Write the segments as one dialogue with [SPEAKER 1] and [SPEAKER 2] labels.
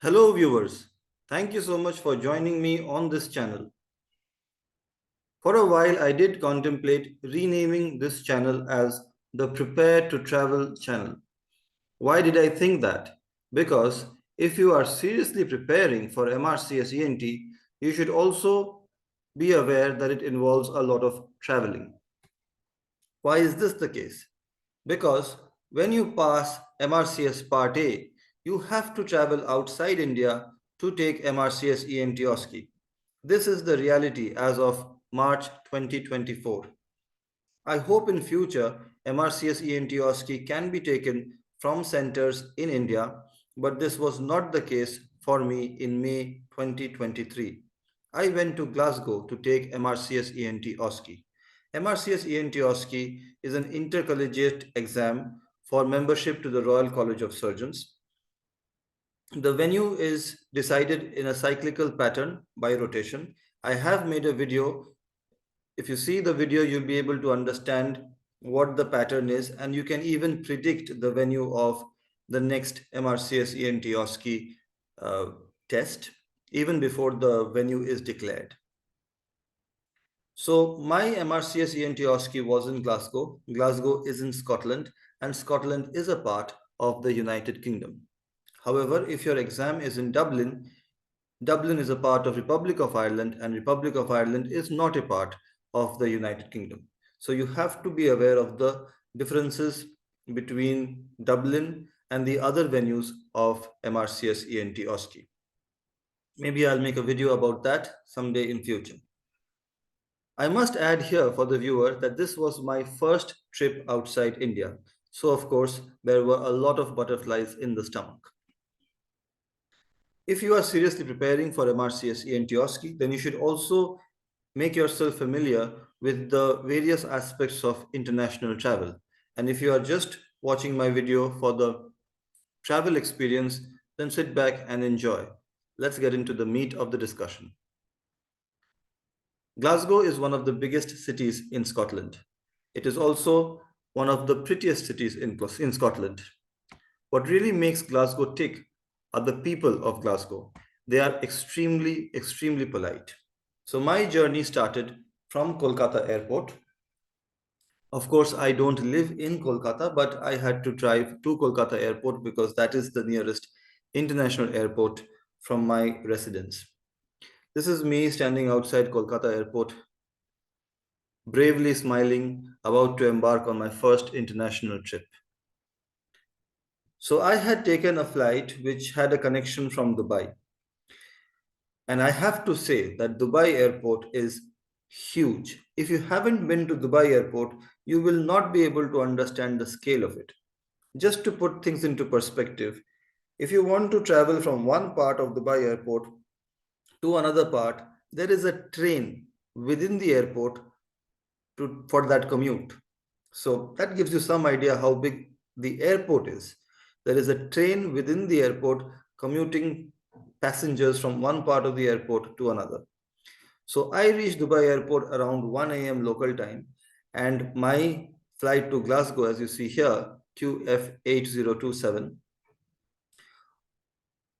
[SPEAKER 1] Hello viewers, thank you so much for joining me on this channel. For a while I did contemplate renaming this channel as the Prepare to Travel channel. Why did I think that? Because if you are seriously preparing for MRCS ENT, you should also be aware that it involves a lot of traveling. Why is this the case? Because when you pass MRCS Part A, you have to travel outside India to take MRCS ENT OSCE. This is the reality as of March 2024. I hope in future MRCS ENT OSCE can be taken from centers in India, but this was not the case for me in May 2023. I went to Glasgow to take MRCS ENT OSCE. MRCS ENT OSCE is an intercollegiate exam for membership to the Royal College of Surgeons. The venue is decided in a cyclical pattern by rotation. I have made a video. If you see the video, you'll be able to understand what the pattern is, and you can even predict the venue of the next MRCS ENT OSCE test even before the venue is declared. So my MRCS ENT OSCE was in Glasgow. Glasgow is in Scotland, and Scotland is a part of the United Kingdom. However, if your exam is in Dublin, Dublin is a part of Republic of Ireland, and Republic of Ireland is not a part of the United Kingdom. So you have to be aware of the differences between Dublin and the other venues of MRCS ENT OSCE. Maybe I'll make a video about that someday in future. I must add here for the viewer that this was my first trip outside India. So of course, there were a lot of butterflies in the stomach. If you are seriously preparing for MRCS ENT OSCE, then you should also make yourself familiar with the various aspects of international travel. And if you are just watching my video for the travel experience, then sit back and enjoy. Let's get into the meat of the discussion. Glasgow is one of the biggest cities in Scotland. It is also one of the prettiest cities in Scotland. What really makes Glasgow tick are the people of Glasgow. They are extremely, extremely polite. So my journey started from Kolkata airport. Of course, I don't live in Kolkata, but I had to drive to Kolkata airport because that is the nearest international airport from my residence. This is me standing outside Kolkata airport, bravely smiling, about to embark on my first international trip. So I had taken a flight which had a connection from Dubai. And I have to say that Dubai airport is huge. If you haven't been to Dubai airport, you will not be able to understand the scale of it. Just to put things into perspective, if you want to travel from one part of Dubai airport to another part, there is a train within the airport for that commute. So that gives you some idea how big the airport is. There is a train within the airport commuting passengers from one part of the airport to another. So I reached Dubai airport around 1 a.m. local time, and my flight to Glasgow, as you see here, QF8027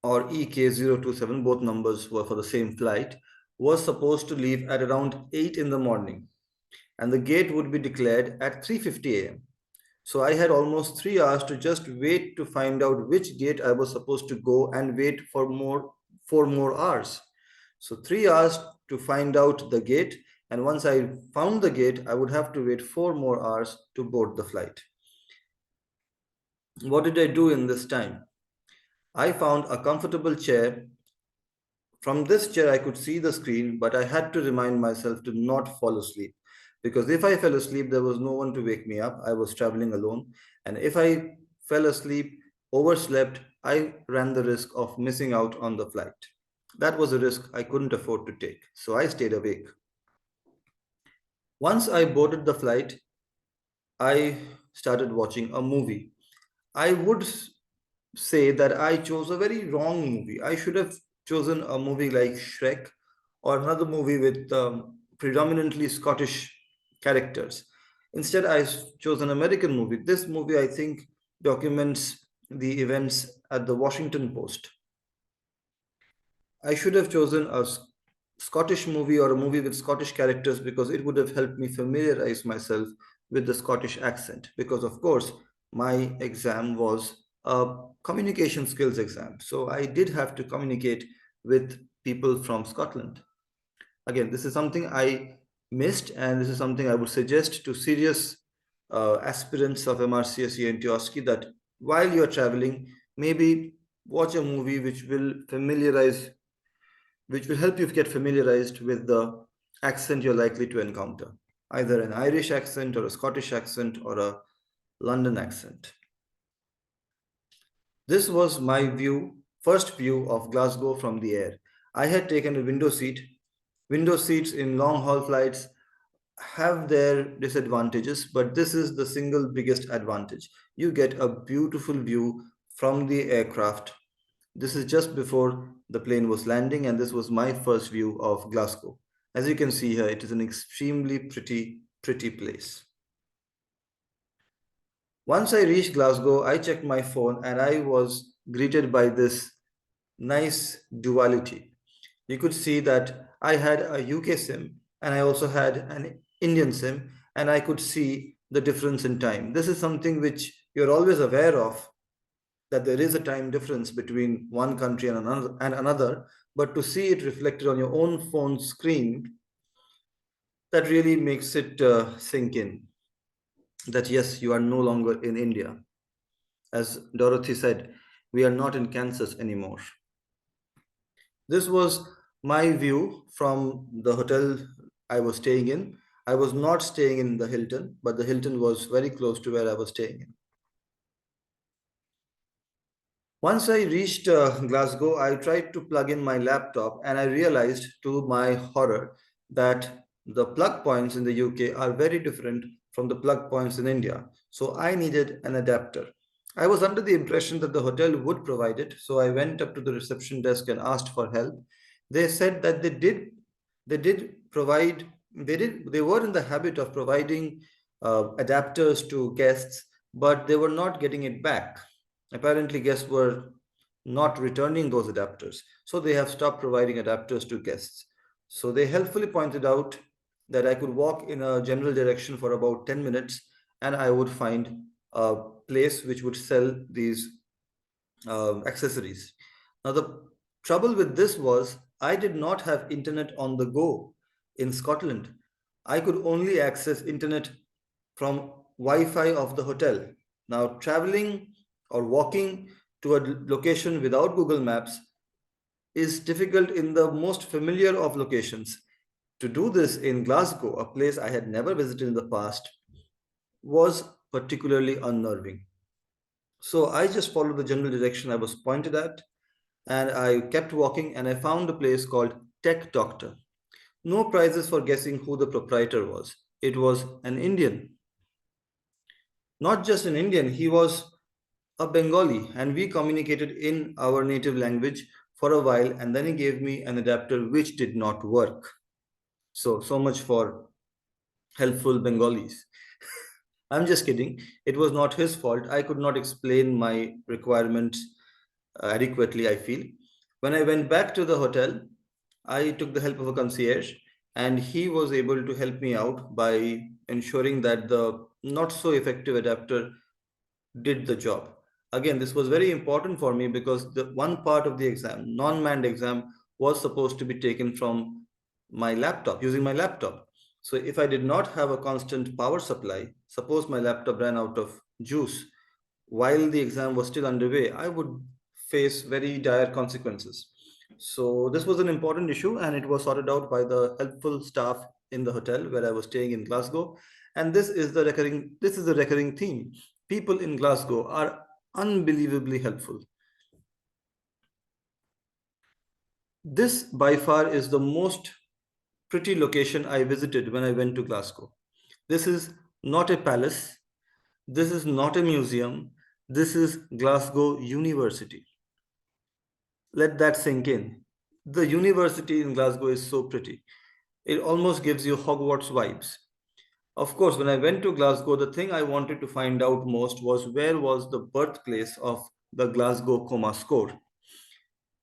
[SPEAKER 1] or EK027, both numbers were for the same flight, was supposed to leave at around 8 in the morning, and the gate would be declared at 3:50 a.m. So I had almost 3 hours to just wait to find out which gate I was supposed to go and wait for 4 more hours. So 3 hours to find out the gate, and once I found the gate, I would have to wait 4 more hours to board the flight. What did I do in this time? I found a comfortable chair. From this chair, I could see the screen, but I had to remind myself to not fall asleep. Because if I fell asleep, there was no one to wake me up. I was traveling alone. And if I fell asleep, overslept, I ran the risk of missing out on the flight. That was a risk I couldn't afford to take. So I stayed awake. Once I boarded the flight, I started watching a movie. I would say that I chose a very wrong movie. I should have chosen a movie like Shrek or another movie with predominantly Scottish characters. Instead, I chose an American movie. This movie, I think, documents the events at the Washington Post. I should have chosen a Scottish movie or a movie with Scottish characters because it would have helped me familiarize myself with the Scottish accent. Because, of course, my exam was a communication skills exam. So I did have to communicate with people from Scotland. Again, this is something I missed, and this is something I would suggest to serious aspirants of MRCS ENT OSCE that while you're traveling, maybe watch a movie which will help you get familiarized with the accent you're likely to encounter, either an Irish accent or a Scottish accent or a London accent. This was my first view of Glasgow from the air. I had taken a window seat. Window seats in long haul flights have their disadvantages, but this is the single biggest advantage. You get a beautiful view from the aircraft. This is just before the plane was landing, and this was my first view of Glasgow. As you can see here, it is an extremely pretty place. Once I reached Glasgow, I checked my phone and I was greeted by this nice duality. You could see that I had a UK SIM and I also had an Indian SIM, and I could see the difference in time. This is something which you're always aware of, that there is a time difference between one country and another, but to see it reflected on your own phone screen, that really makes it sink in that yes, you are no longer in India. As Dorothy said, we are not in Kansas anymore. This was my view from the hotel I was staying in. I was not staying in the Hilton, but the Hilton was very close to where I was staying in. Once I reached Glasgow, I tried to plug in my laptop and I realized to my horror that the plug points in the UK are very different from the plug points in India. So I needed an adapter. I was under the impression that the hotel would provide it, so I went up to the reception desk and asked for help. They said that they were in the habit of providing adapters to guests, but they were not getting it back. Apparently, guests were not returning those adapters, so they have stopped providing adapters to guests. So they helpfully pointed out that I could walk in a general direction for about 10 minutes and I would find a place which would sell these accessories. Now, the trouble with this was I did not have internet on the go in Scotland. I could only access internet from Wi-Fi of the hotel. Now, traveling or walking to a location without Google Maps is difficult in the most familiar of locations. To do this in Glasgow, a place I had never visited in the past, was particularly unnerving. So I just followed the general direction I was pointed at, and I kept walking and I found a place called Tech Doctor. No prizes for guessing who the proprietor was. It was an Indian. Not just an Indian, he was a Bengali, and we communicated in our native language for a while, and then he gave me an adapter which did not work. So much for helpful Bengalis. I'm just kidding. It was not his fault. I could not explain my requirements adequately, I feel. When I went back to the hotel, I took the help of a concierge, and he was able to help me out by ensuring that the not so effective adapter did the job. Again, this was very important for me because the one part of the exam, non-manned exam, was supposed to be taken from my laptop, using my laptop. So if I did not have a constant power supply, suppose my laptop ran out of juice while the exam was still underway, I would face very dire consequences. So this was an important issue and it was sorted out by the helpful staff in the hotel where I was staying in Glasgow. And this is the recurring theme. People in Glasgow are unbelievably helpful. This by far is the most pretty location I visited when I went to Glasgow. This is not a palace. This is not a museum. This is Glasgow University. Let that sink in. The university in Glasgow is so pretty. It almost gives you Hogwarts vibes. Of course, when I went to Glasgow, the thing I wanted to find out most was where was the birthplace of the Glasgow Coma score.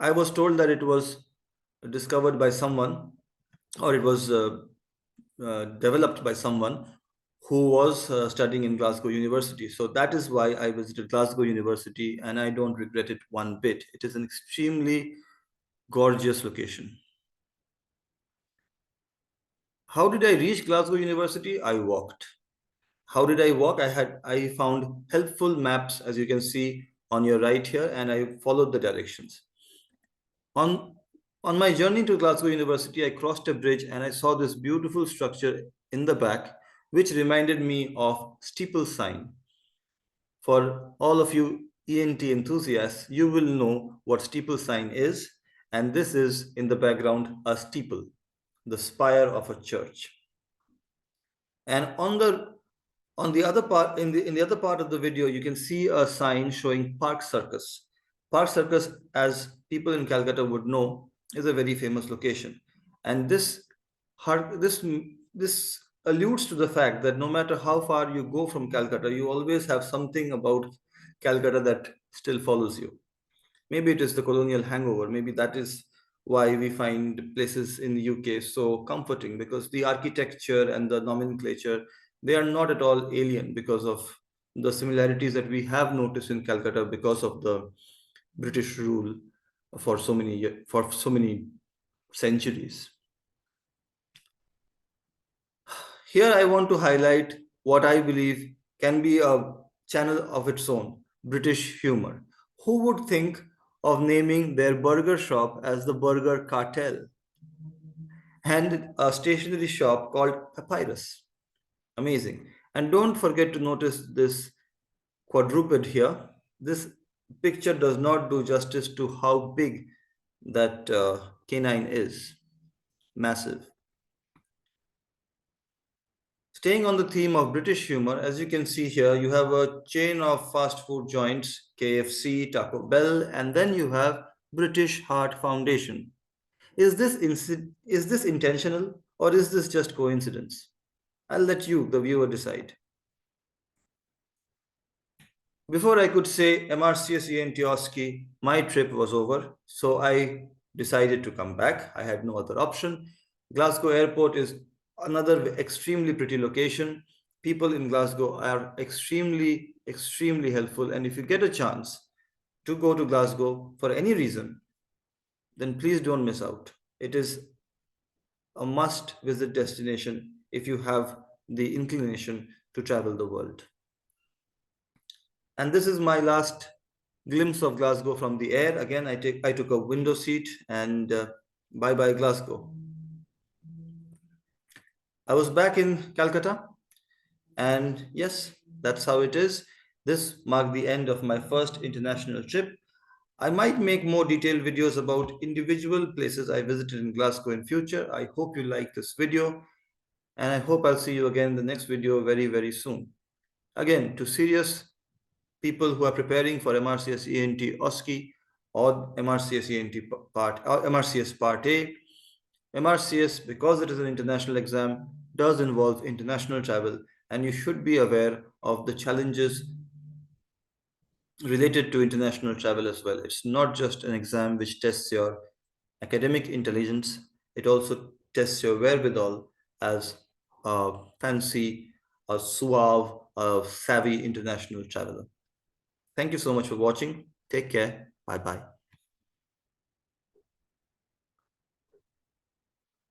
[SPEAKER 1] I was told that it was discovered by someone, or it was developed by someone who was studying in Glasgow University. So that is why I visited Glasgow University, and I don't regret it one bit. It is an extremely gorgeous location. How did I reach Glasgow University? I walked. How did I walk? I found helpful maps, as you can see on your right here, and I followed the directions. On on my journey to Glasgow University, I crossed a bridge and I saw this beautiful structure in the back, which reminded me of steeple sign. For all of you ENT enthusiasts, you will know what steeple sign is, and this is in the background a steeple, the spire of a church. And on the other part, in the other part of the video, you can see a sign showing Park Circus. Park Circus, as people in Calcutta would know, is a very famous location, and this this alludes to the fact that no matter how far you go from Calcutta, you always have something about Calcutta that still follows you. Maybe it is the colonial hangover. Maybe that is why we find places in the UK so comforting, because the architecture and the nomenclature, they are not at all alien because of the similarities that we have noticed in Calcutta because of the British rule for so many centuries. Here I want to highlight what I believe can be a channel of its own, British humor. Who would think of naming their burger shop as the Burger Cartel and a stationery shop called Papyrus? Amazing. And don't forget to notice this quadruped here. This picture does not do justice to how big that canine is. Massive. Staying on the theme of British humor, as you can see here, you have a chain of fast food joints, KFC, Taco Bell, and then you have British Heart Foundation. Is this intentional or is this just coincidence? I'll let you, the viewer, decide. Before I could say MRCS ENT, my trip was over, so I decided to come back. I had no other option. Glasgow Airport is another extremely pretty location. People in Glasgow are extremely helpful. And if you get a chance to go to Glasgow for any reason, then please don't miss out. It is a must visit destination if you have the inclination to travel the world. And this is my last glimpse of Glasgow from the air. Again, I took a window seat, and bye bye Glasgow. I was back in Calcutta, and yes, that's how it is. This marked the end of my first international trip. I might make more detailed videos about individual places I visited in Glasgow in future. I hope you like this video, and I hope I'll see you again in the next video very soon. Again, to serious people who are preparing for MRCS ENT OSCE or MRCS ENT part or MRCS Part A, MRCS, because it is an international exam, does involve international travel, and you should be aware of the challenges related to international travel as well. It's not just an exam which tests your academic intelligence, it also tests your wherewithal as a fancy, a suave, a savvy international traveler. Thank you so much for watching. Take care. Bye bye.